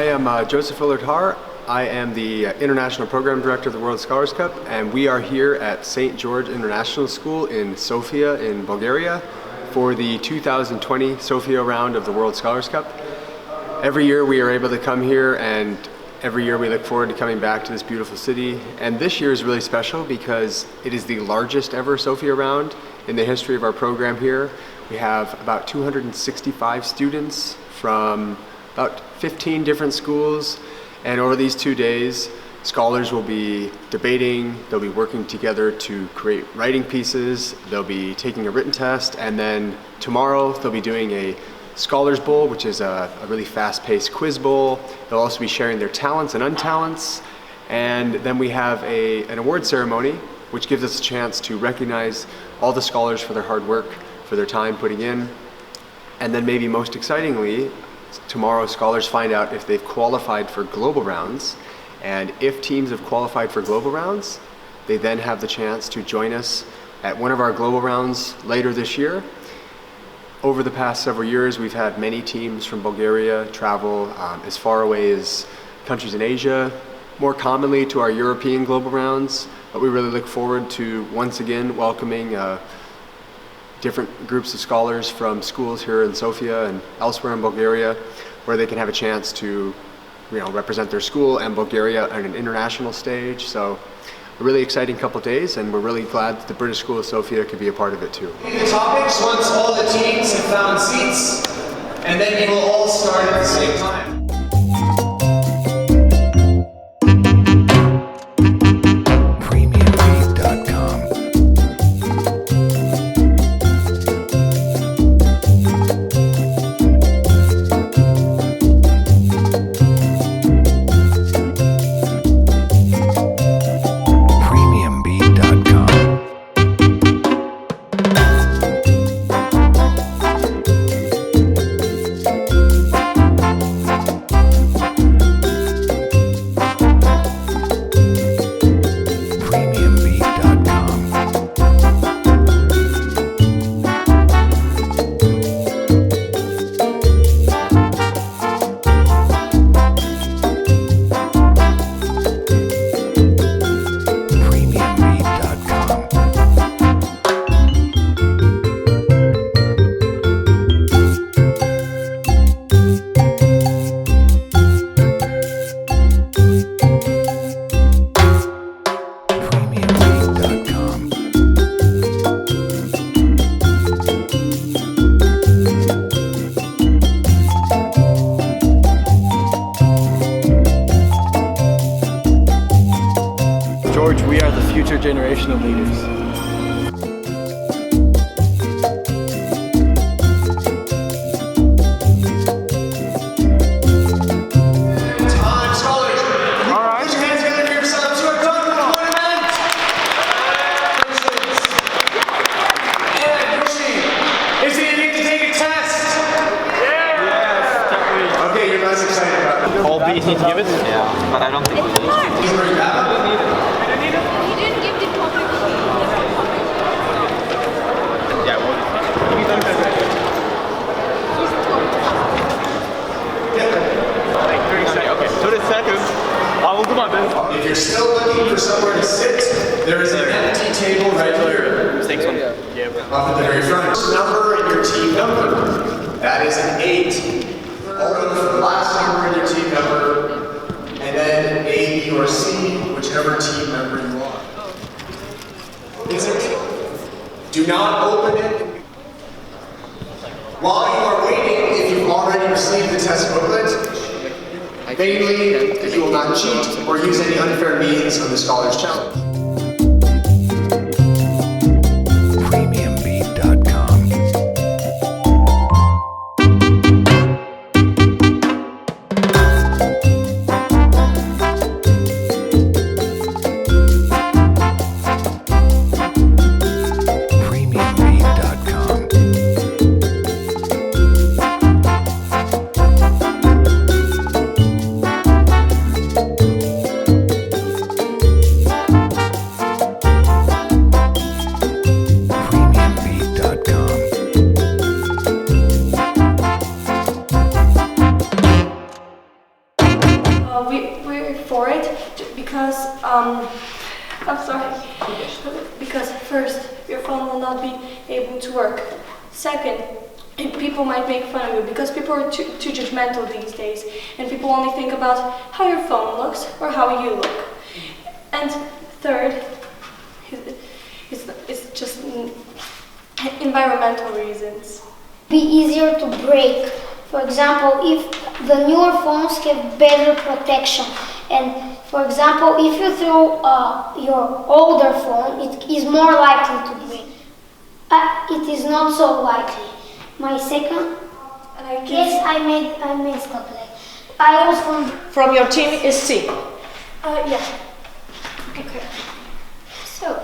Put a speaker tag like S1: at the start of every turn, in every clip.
S1: I am Joseph Willard-Har. I am the International Program Director of the World Scholars Cup, and we are here at St. George International School in Sofia in Bulgaria for the 2020 Sofia Round of the World Scholars Cup. Every year we are able to come here, and every year we look forward to coming back to this beautiful city. And this year is really special because it is the largest ever Sofia Round in the history of our program here. We have about 265 students from about 15 different schools, and over these 2 days scholars will be debating, they'll be working together to create writing pieces, they'll be taking a written test, and then tomorrow they'll be doing a Scholars Bowl, which is a really fast-paced quiz bowl. They'll also be sharing their talents and untalents, and then we have an award ceremony which gives us a chance to recognize all the scholars for their hard work, for their time putting in. And then maybe most excitingly, tomorrow scholars find out if they've qualified for global rounds, and if teams have qualified for global rounds, they then have the chance to join us at one of our global rounds later this year. Over the past several years, we've had many teams from Bulgaria travel as far away as countries in Asia, more commonly to our European global rounds, but we really look forward to once again welcoming different groups of scholars from schools here in Sofia and elsewhere in Bulgaria, where they can have a chance to represent their school and Bulgaria on an international stage. So a really exciting couple of days, and we're really glad that the British School of Sofia could be a part of it too.
S2: The topics once all the teams have found seats, and then you will all start at the same time.
S3: George, we are the future generation of leaders.
S2: Time, scholars. All right. Put your hands together for yourselves. You are done with one event. And Yoshi, is it need to take a test?
S3: Yes,
S2: Okay, you're less excited about it.
S4: All B's need to give it? Yeah, but I don't think we need.
S2: You already have it?
S5: You didn't give the topic.
S4: Yeah, well, like 30 seconds. Okay, 30 seconds. I will do my best.
S2: If you're still looking for somewhere to sit, there is an empty table right here.
S4: Takes one.
S2: Off at the very front. Number and your team number. That is an 8. Over the last number in your team number, and then A, B, or C, whichever team member you are. Is it? Do not open it. While you are waiting, if you've already received the test booklet, vainly that you will not cheat or use any unfair means of the Scholars Challenge.
S6: I'm sorry. Because first, your phone will not be able to work. Second, people might make fun of you because people are too judgmental these days, and people only think about how your phone looks or how you look. And third, it's just environmental reasons.
S7: Be easier to break. For example, if the newer phones have better protection, and for example, if you throw your older phone, it is more likely to break. It is not so likely. My second, yes, I made stuff like. I was
S8: From your team is C.
S6: Yeah.
S7: Okay. So,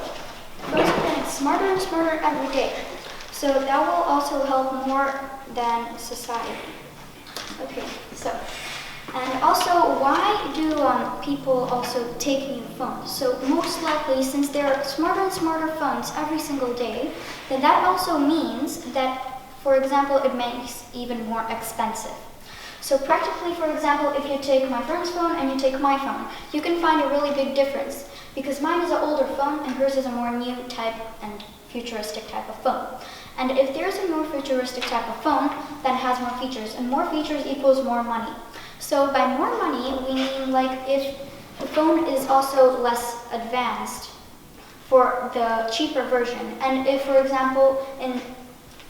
S7: phones are getting smarter and smarter every day. So that will also help more than society. Okay, so, and also, why do people also take new phones? So most likely, since there are smarter and smarter phones every single day, then that also means that, for example, it makes even more expensive. So practically, for example, if you take my friend's phone and you take my phone, you can find a really big difference because mine is an older phone and hers is a more new type and futuristic type of phone. And if there's a more futuristic type of phone, then it has more features, and more features equals more money. So by more money, we mean like if the phone is also less advanced for the cheaper version. And if, for example, in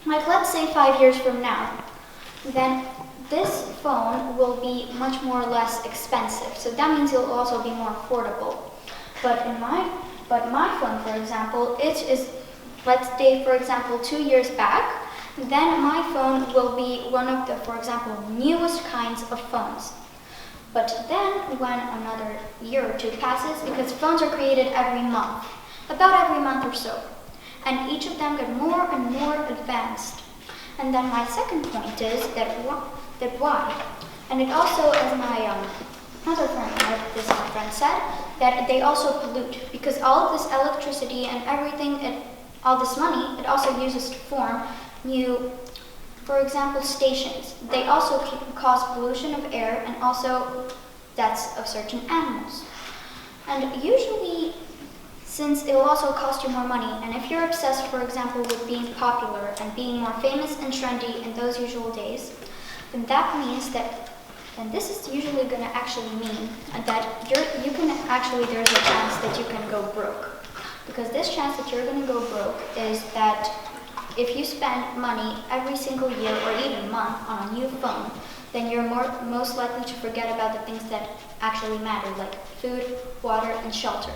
S7: like let's say 5 years from now, then this phone will be much more less expensive. So that means it'll also be more affordable. But my phone, for example, it is, let's say, for example, 2 years back, then my phone will be one of the, for example, newest kinds of phones. But then when another year or two passes, because phones are created every month, about every month or so, and each of them get more and more advanced. And then my second point is that why? And it also, as my other friend, my friend said, that they also pollute, because all of this electricity and everything, all this money, it also uses to form new, for example, stations. They also cause pollution of air and also deaths of certain animals. And usually, since it will also cost you more money, and if you're obsessed, for example, with being popular and being more famous and trendy in those usual days, then that means that, and this is usually going to actually mean that there's a chance that you can go broke. Because this chance that you're going to go broke is that if you spend money every single year or even month on a new phone, then you're most likely to forget about the things that actually matter, like food, water, and shelter.